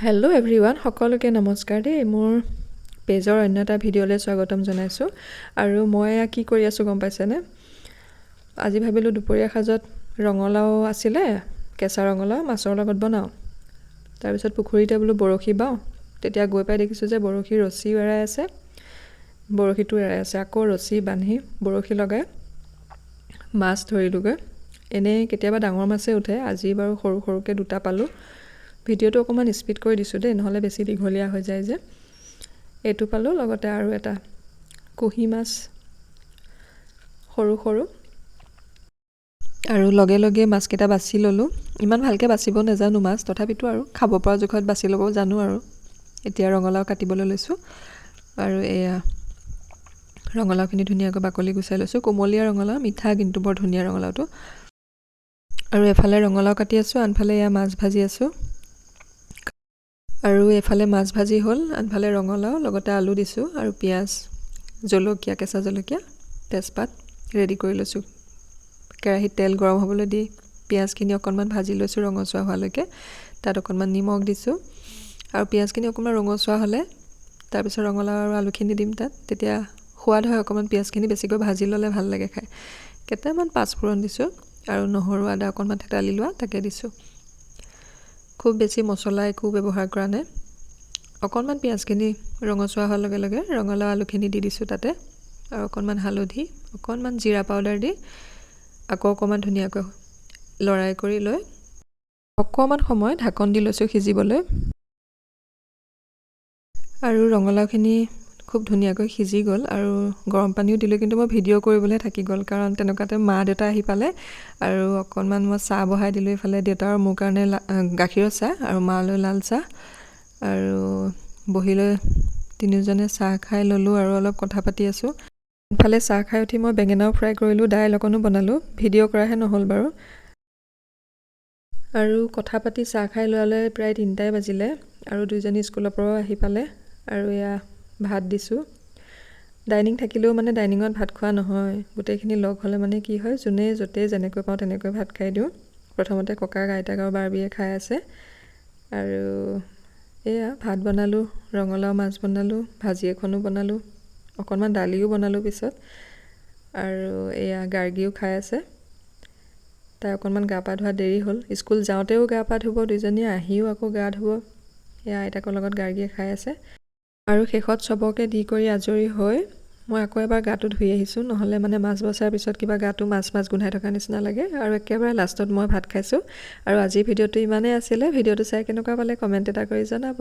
Hello' everyone, সকলোকে নমস্কাৰ দেই। মোৰ পেজৰ অন্য এটা ভিডিঅ'লৈ স্বাগতম জনাইছোঁ। আৰু মই কি কৰি আছোঁ গম পাইছেনে? আজি ভাবিলোঁ দুপৰীয়া সাজত ৰঙালাও আছিলে, কেঁচা ৰঙালাও মাছৰ লগত বনাওঁ। তাৰপিছত পুখুৰীতে বোলো বৰশী বাওঁ। তেতিয়া গৈ পাই দেখিছোঁ যে বৰশীৰ ৰছীও এৰাই আছে, বৰশীটো এৰাই আছে। আকৌ ৰছী বান্ধি বৰশী লগাই মাছ ধৰিলোঁগৈ। এনেই কেতিয়াবা ডাঙৰ মাছেই উঠে, আজি বাৰু সৰু সৰুকৈ দুটা পালোঁ। ভিডিঅ'টো অকণমান স্পীড কৰি দিছোঁ দেই, নহ'লে বেছি দীঘলীয়া হৈ যায় যে। এইটো পালোঁ, লগতে আৰু এটা কুহি মাছ সৰু সৰু। আৰু লগে লগে মাছকেইটা বাছি ল'লোঁ। ইমান ভালকৈ বাচিব নাজানো মাছ, তথাপিতো আৰু খাব পৰা জোখত বাছি ল'ব জানো আৰু। এতিয়া ৰঙালাও কাটিবলৈ লৈছোঁ। আৰু এয়া ৰঙালাওখিনি ধুনীয়াকৈ বাকলি গুচাই লৈছোঁ। কোমলীয়া ৰঙালাও, মিঠা কিন্তু বৰ ধুনীয়া ৰঙালাওটো। আৰু এফালে ৰঙালাও কাটি আছোঁ, আনফালে এয়া মাছ ভাজি আছোঁ। আৰু এফালে মাছ ভাজি হ'ল, আনফালে ৰঙালাও, লগতে আলু দিছোঁ আৰু পিঁয়াজ, জলকীয়া, কেঁচা জলকীয়া, তেজপাত ৰেডি কৰি লৈছোঁ। কেৰাহীত তেল গৰম হ'বলৈ দি পিঁয়াজখিনি অকণমান ভাজি লৈছোঁ ৰঙচুৱা হোৱালৈকে। তাত অকণমান নিমখ দিছোঁ। আৰু পিঁয়াজখিনি অকণমান ৰঙচুৱা হ'লে তাৰপিছত ৰঙালাও আৰু আলুখিনি দিম তাত। তেতিয়া সোৱাদ হয়, অকণমান পিঁয়াজখিনি বেছিকৈ ভাজি ল'লে ভাল লাগে খাই। কেইটামান পাঁচফোৰণ দিছোঁ আৰু নহৰু আদা অকণমান থেতালি লোৱা তাকে দিছোঁ। খুব বেছি মছলা একো ব্যৱহাৰ কৰা নাই। অকণমান পিঁয়াজখিনি ৰঙচুৱা হোৱাৰ লগে লগে ৰঙালাও আলুখিনি দি দিছোঁ তাতে। আৰু অকণমান হালধি, অকণমান জিৰা পাউডাৰ দি আকৌ অকণমান ধুনীয়াকৈ লৰাই কৰি লৈ অকণমান সময় ঢাকন দি লৈছোঁ সিজিবলৈ। আৰু ৰঙালাওখিনি খুব ধুনীয়াকৈ সিজি গ'ল। আৰু গৰম পানীও দিলোঁ, কিন্তু মই ভিডিঅ' কৰিবলৈ থাকি গ'ল, কাৰণ তেনেকুৱাতে মা দেউতা আহি পালে। আৰু অকণমান মই চাহ বহাই দিলোঁ এইফালে, দেউতা আৰু মোৰ কাৰণে গাখীৰৰ চাহ আৰু মালৈ লাল চাহ। আৰু বহি লৈ তিনিওজনে চাহ খাই ল'লোঁ আৰু অলপ কথা পাতি আছোঁ। ইফালে চাহ খাই উঠি মই বেঙেনাও ফ্ৰাই কৰিলোঁ, দাইল অকণো বনালোঁ। ভিডিঅ' কৰাহে নহ'ল বাৰু। আৰু কথা পাতি চাহ খাই লোৱালৈ প্ৰায় 3টাই বাজিলে। আৰু দুইজনী স্কুলৰ পৰাও আহি পালে। আৰু এয়া ভাত দিছোঁ। ডাইনিং থাকিলেও মানে ডাইনিঙত ভাত খোৱা নহয়, গোটেইখিনি লগ হ'লে মানে কি হয়, যোনে য'তেই যেনেকৈ পাওঁ তেনেকৈ ভাত খাই দিওঁ। প্ৰথমতে ককাক, আইতাক আৰু বাৰ্বিয়ে খাই আছে। আৰু এয়া ভাত বনালোঁ, ৰঙালাও মাছ বনালোঁ, ভাজি এখনো বনালোঁ, অকণমান দালিও বনালোঁ পিছত। আৰু এয়া গাৰ্গীও খাই আছে। তাই অকণমান গা পা ধোৱা দেৰি হ'ল। স্কুল যাওঁতেও গা পা ধুব দুইজনীয়ে, আহিও আকৌ গা ধুব। এয়া আইতাকৰ লগত গাৰ্গীয়ে খাই আছে। আৰু শেষত চবকে দি কৰি আজৰি হৈ মই আকৌ এবাৰ গাটো ধুই আহিছোঁ, নহ'লে মানে মাছ বচাৰ পিছত কিবা গাটো মাছ মাছ গোন্ধাই থকা নিচিনা লাগে। আৰু একেবাৰে লাষ্টত মই ভাত খাইছোঁ। আৰু আজিৰ ভিডিঅ'টো ইমানেই আছিলে। ভিডিঅ'টো চাই কেনেকুৱা পালে কমেণ্ট এটা কৰি জনাব।